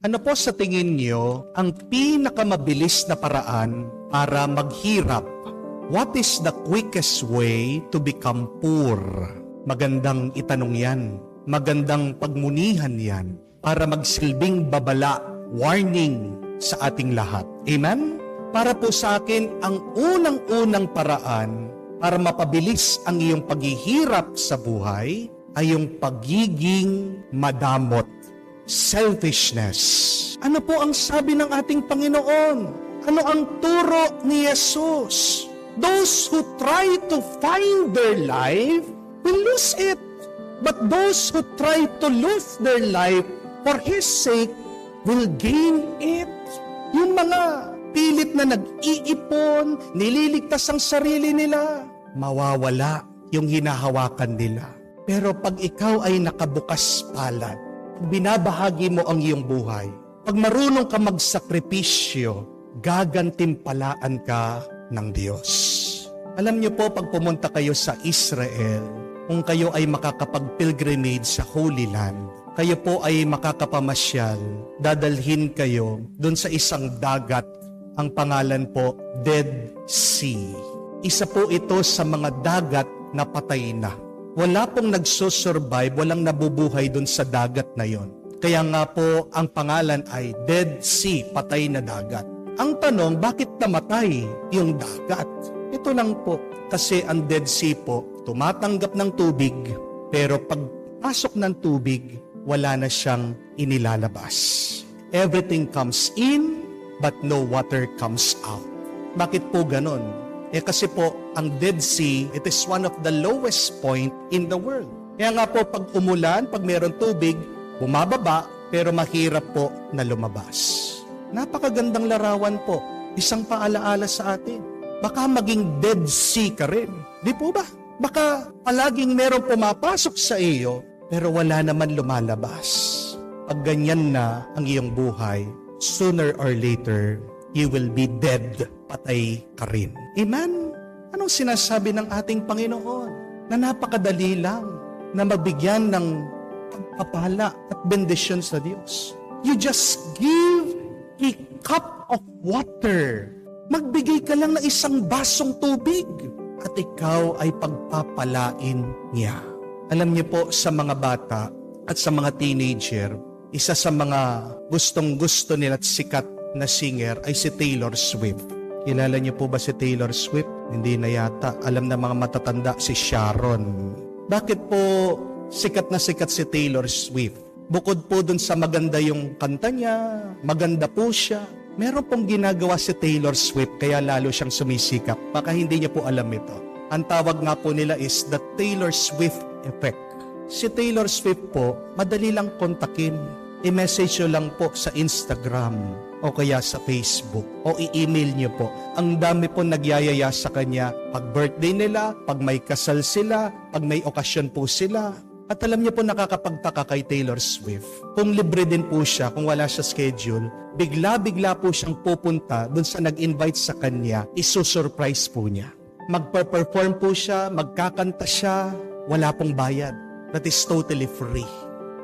Ano po sa tingin niyo ang pinakamabilis na paraan para maghirap? What is the quickest way to become poor? Magandang itanong yan. Magandang pagmunihan yan para magsilbing babala, warning sa ating lahat. Amen? Para po sa akin, ang unang-unang paraan para mapabilis ang iyong paghihirap sa buhay ay yung pagiging madamot. Selfishness. Ano po ang sabi ng ating Panginoon? Ano ang turo ni Jesus? Those who try to find their life will lose it. But those who try to lose their life for His sake will gain it. Yung mga pilit na nag-iipon, nililigtas ang sarili nila, mawawala yung hinahawakan nila. Pero pag ikaw ay nakabukas palad, binabahagi mo ang iyong buhay, pag marunong ka magsakripisyo, gagantimpalaan ka ng Diyos. Alam niyo po, pag pumunta kayo sa Israel, kung kayo ay makakapag-pilgrimage sa Holy Land, kayo po ay makakapamasyal, dadalhin kayo dun sa isang dagat, ang pangalan po, Dead Sea. Isa po ito sa mga dagat na patay na. Wala pong nagsusurvive, walang nabubuhay dun sa dagat na yon. Kaya nga po, ang pangalan ay Dead Sea, patay na dagat. Ang tanong, bakit namatay yung dagat? Ito lang po, kasi ang Dead Sea po, tumatanggap ng tubig, pero pagpasok ng tubig, wala na siyang inilalabas. Everything comes in, but no water comes out. Bakit po ganon? Kasi po, ang Dead Sea, it is one of the lowest point in the world. Kaya nga po, pag umulan, pag mayroon tubig, bumababa, pero mahirap po na lumabas. Napakagandang larawan po. Isang paalaala sa atin. Baka maging Dead Sea ka rin. Di po ba? Baka palaging merong pumapasok sa iyo, pero wala naman lumalabas. Pag ganyan na ang iyong buhay, sooner or later, you will be dead. Patay ka rin. Amen? Anong sinasabi ng ating Panginoon? Na napakadali lang na mabigyan ng pagpapala at bendisyon sa Diyos. You just give a cup of water. Magbigay ka lang ng isang basong tubig at ikaw ay pagpapalain niya. Alam niyo po, sa mga bata at sa mga teenager, isa sa mga gustong-gusto nila at sikat na singer ay si Taylor Swift. Kilala niyo po ba si Taylor Swift? Hindi na yata. Alam na mga matatanda si Sharon. Bakit po sikat na sikat si Taylor Swift? Bukod po dun sa maganda yung kanta niya, maganda po siya, meron pong ginagawa si Taylor Swift kaya lalo siyang sumisikap. Baka hindi niyo po alam ito. Ang tawag nga po nila is the Taylor Swift effect. Si Taylor Swift po, madali lang kontakin. I-message nyo lang po sa Instagram o kaya sa Facebook o i-email nyo po. Ang dami po nagyayaya sa kanya pag birthday nila, pag may kasal sila, pag may okasyon po sila. At alam niyo po, nakakapagtaka kay Taylor Swift. Kung libre din po siya, kung wala siya schedule, bigla-bigla po siyang pupunta dun sa nag-invite sa kanya, isusurprise po niya. Magpa-perform po siya, magkakanta siya, wala pong bayad. That is totally free.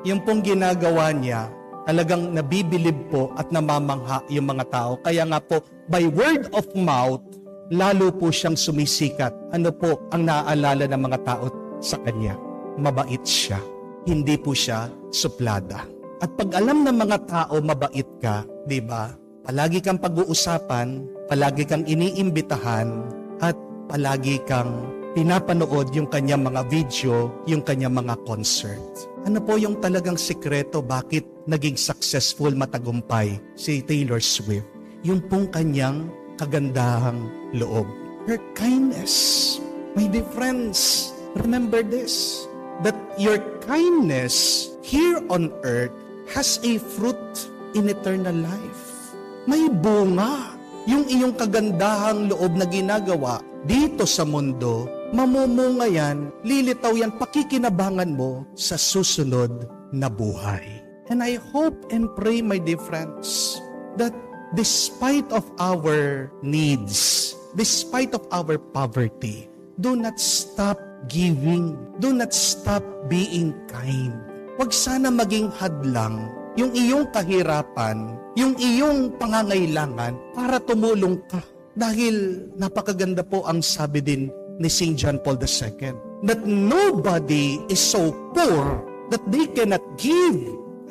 Yung pong ginagawa niya, talagang nabibilib po at namamangha yung mga tao. Kaya nga po, by word of mouth, lalo po siyang sumisikat. Ano po ang naaalala ng mga tao sa kanya? Mabait siya. Hindi po siya suplada. At pag alam ng mga tao mabait ka, di ba? Palagi kang pag-uusapan, palagi kang iniimbitahan, at palagi kang pinapanood yung kanyang mga video, yung kanyang mga concert. Ano po yung talagang sikreto bakit naging successful, matagumpay si Taylor Swift? Yung pong kanyang kagandahang loob. Her kindness. My dear friends, remember this, that your kindness here on earth has a fruit in eternal life. May bunga. Yung iyong kagandahang loob na ginagawa dito sa mundo, mamumunga yan, lilitaw yan, pakikinabangan mo sa susunod na buhay. And I hope and pray, my dear friends, that despite of our needs, despite of our poverty, do not stop giving. Do not stop being kind. Huwag sana maging hadlang yung iyong kahirapan, yung iyong pangangailangan para tumulong ka. Dahil napakaganda po ang sabi din ni St. John Paul II, that nobody is so poor that they cannot give,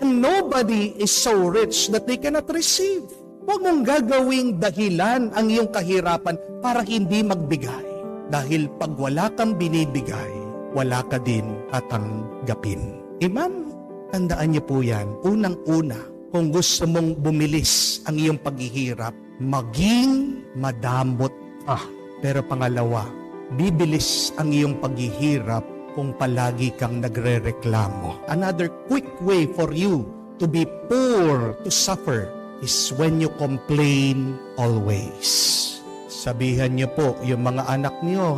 and nobody is so rich that they cannot receive. Huwag mong gagawing dahilan ang iyong kahirapan para hindi magbigay. Dahil pag wala kang binibigay, wala ka din tatanggapin. Amen? Tandaan niyo po yan. Unang-una, kung gusto mong bumilis ang iyong paghihirap, maging madamot ka. Pero pangalawa, bibilis ang iyong paghihirap kung palagi kang nagrereklamo. Another quick way for you to be poor, to suffer, is when you complain always. Sabihan niyo po yung mga anak niyo,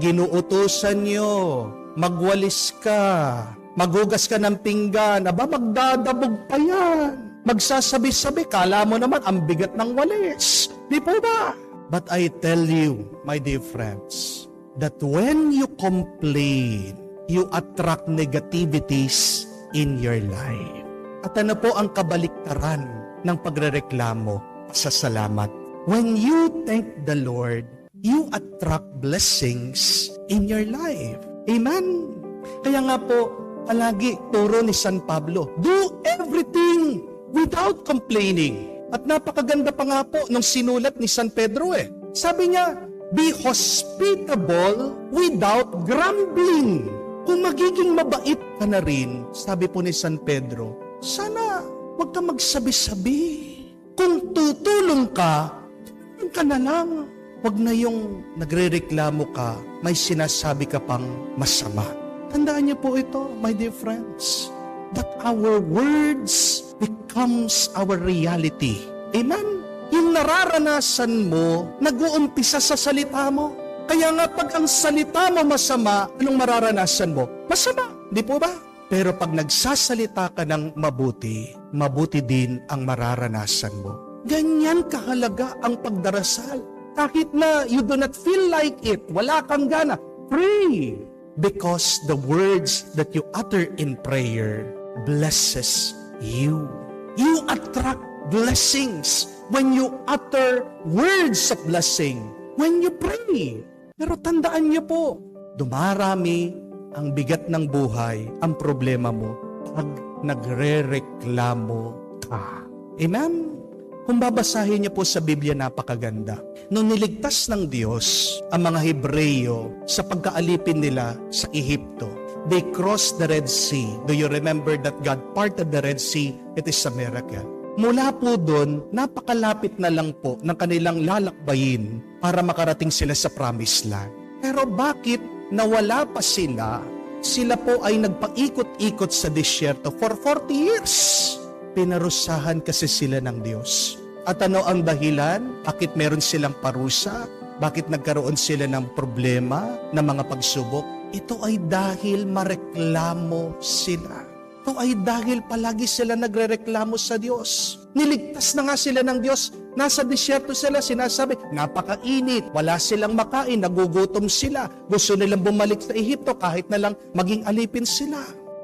ginuutusan niyo, magwalis ka, maghugas ka ng pinggan, aba magdadabog pa yan. Magsasabi-sabi, kala mo naman ang bigat ng walis. Di po ba? But I tell you, my dear friends, that when you complain, you attract negativities in your life. At ano po ang kabaliktaran ng pagrereklamo? Pasasalamat. When you thank the Lord, you attract blessings in your life. Amen? Kaya nga po, palagi turo ni San Pablo, do everything without complaining. At napakaganda pa nga po nung sinulat ni San Pedro Sabi niya, be hospitable without grumbling. Kung magiging mabait ka na rin, sabi po ni San Pedro, sana huwag ka magsabi-sabi. Kung tutulong ka, tulong ka na lang. Huwag na yung nagrereklamo ka, may sinasabi ka pang masama. Tandaan niyo po ito, my dear friends, that our words becomes our reality. Amen? Yung nararanasan mo, nag-uumpisa sa salita mo. Kaya nga pag ang salita mo masama, anong mararanasan mo? Masama, di po ba? Pero pag nagsasalita ka ng mabuti, mabuti din ang mararanasan mo. Ganyan kahalaga ang pagdarasal. Kahit na you do not feel like it, wala kang gana, pray. Because the words that you utter in prayer blesses you. You attract blessings when you utter words of blessing, when you pray. Pero tandaan niyo po, dumarami ang bigat ng buhay, ang problema mo, pag nagre-reklamo ka. Amen? Kung babasahin niyo po sa Biblia, napakaganda. Nung niligtas ng Diyos ang mga Hebreyo sa pagkaalipin nila sa Ehipto, they crossed the Red Sea. Do you remember that God parted the Red Sea? It is a miracle. Mula po doon, napakalapit na lang po ng kanilang lalakbayin para makarating sila sa Promised Land. Pero bakit nawala pa sila? Sila po ay nagpaikot-ikot sa disyerto for 40 years. Pinarusahan kasi sila ng Diyos. At ano ang dahilan? Bakit meron silang parusa? Bakit nagkaroon sila ng problema, ng mga pagsubok? Ito ay dahil mareklamo sila. Ito ay dahil palagi sila nagrereklamo sa Diyos. Niligtas na nga sila ng Diyos. Nasa disyerto sila, sinasabi, napakainit, wala silang makain, nagugutom sila. Gusto nilang bumalik sa Ehipto kahit na lang maging alipin sila.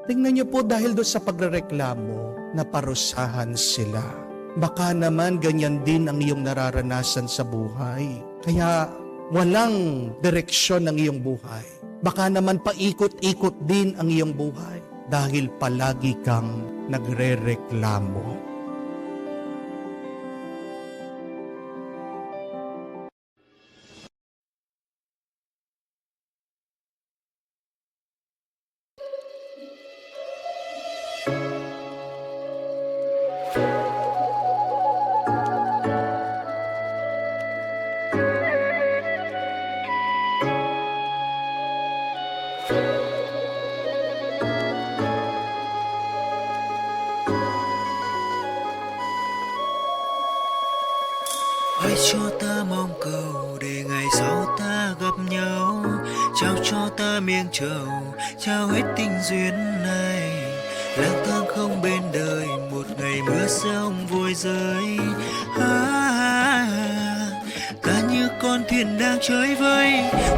Tingnan niyo po dahil doon sa pagrereklamo, naparusahan sila. Baka naman ganyan din ang iyong nararanasan sa buhay. Kaya walang direksyon ng iyong buhay. Baka naman paikot-ikot din ang iyong buhay. Dahil palagi kang nagrereklamo. Hãy cho ta mong cầu để ngày sau ta gặp nhau, trao cho ta miếng trầu, trao hết tình duyên này. Lang thang không bên đời, một ngày mưa rông vội rơi. Ta như con thuyền đang trôi vơi,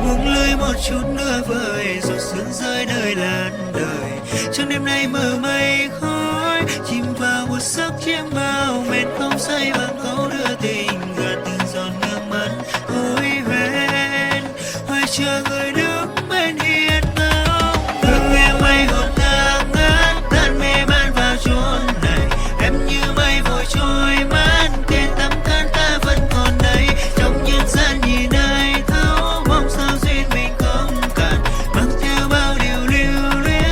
buông lơi một chút nữa vời, rồi sương rơi nơi làn đời. Trong đêm nay mờ mây khói, chìm vào một giấc chiêm bao mệt không say bằng câu đưa tình gạt từng giọt nước mắt ôi hoen hoài chờ người đứng bên hiên ngao thương em mây hồn ngang ngát tan mê man vào chốn này em như mây vội trôi mất tiền tắm khát ta vẫn còn đây trong nhân gian nhìn ai thấu mong sao duyên mình không cạn mang theo bao điều lưu luyến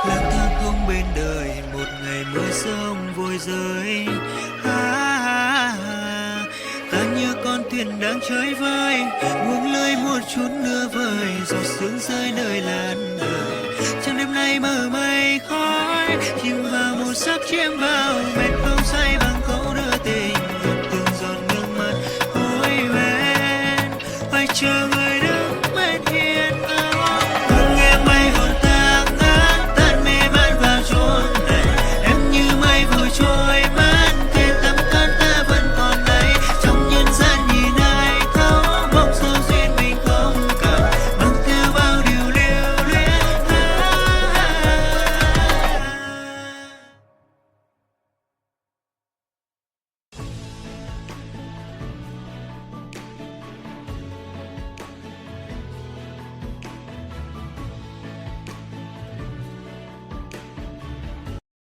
lang thang không bên đời một ngày mưa sông vội rơi ta như con thuyền đang chơi vơi buông lơi một chút đưa vời giọt sương rơi nơi làn đời trong đêm nay mờ mây khói chìm vào một giấc chiêm bao mệt không say bằng câu đưa tình từng giọt nước mắt ôi ven phải chờ